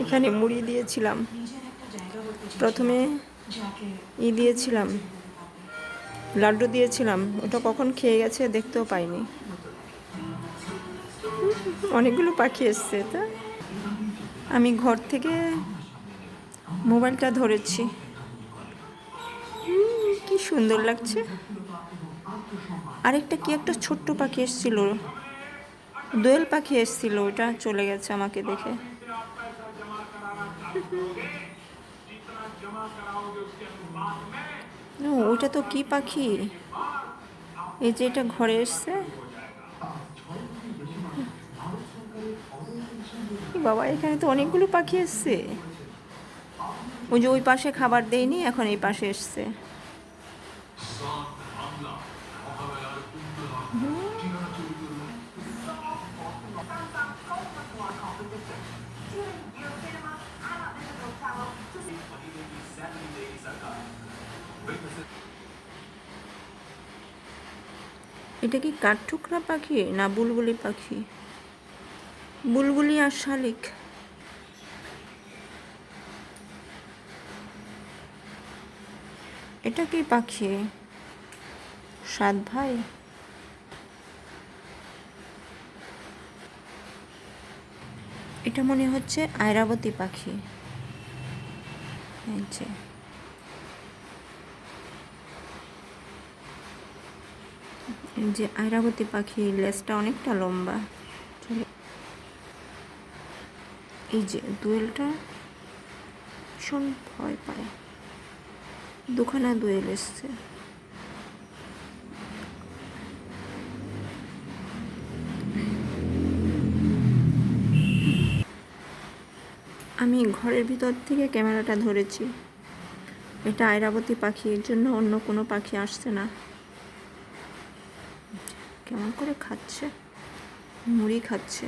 এখানে মুড়ি দিয়েছিলাম, প্রথমে দিয়েছিলাম, লাড্ডু দিয়েছিলাম, ওটা কখন খেয়ে গেছে দেখতেও পাইনি। অনেকগুলো পাখি এসছে। তা আমি ঘর থেকে মোবাইলটা ধরেছি। কি সুন্দর লাগছে। আরেকটা কি একটা ছোট্ট পাখি এসেছিল, দোয়েল পাখি এসেছিল, ওটা চলে গেছে আমাকে দেখে। ওটা তো কি পাখি, এই যে এটা ঘরে এসছে। বাবা, এখানে তো অনেকগুলো পাখি এসছে। ওই যে ওই পাশে খাবার দেয়নি, এখন এই পাশে এসছে। এটা কি কাঠঠোকরা পাখি না বুলবুলি পাখি? বুলবুলি আর শালিক। এটা কি পাখি? সাত ভাই। এটা মনে হচ্ছে আয়রাবতী পাখি। এই যে আয়রাবতী পাখি, লেজটা অনেকটা লম্বা। এই যে দোয়েলটা ভীষণ ভয় পায়, দুখানা দোয়েল এসছে। আমি ঘরের ভিতর থেকে ক্যামেরাটা ধরেছি। এটা আয়রাবতী পাখি, এর জন্য অন্য কোনো পাখি আসছে না। কেমন করে খাচ্ছে, মুড়ি খাচ্ছে।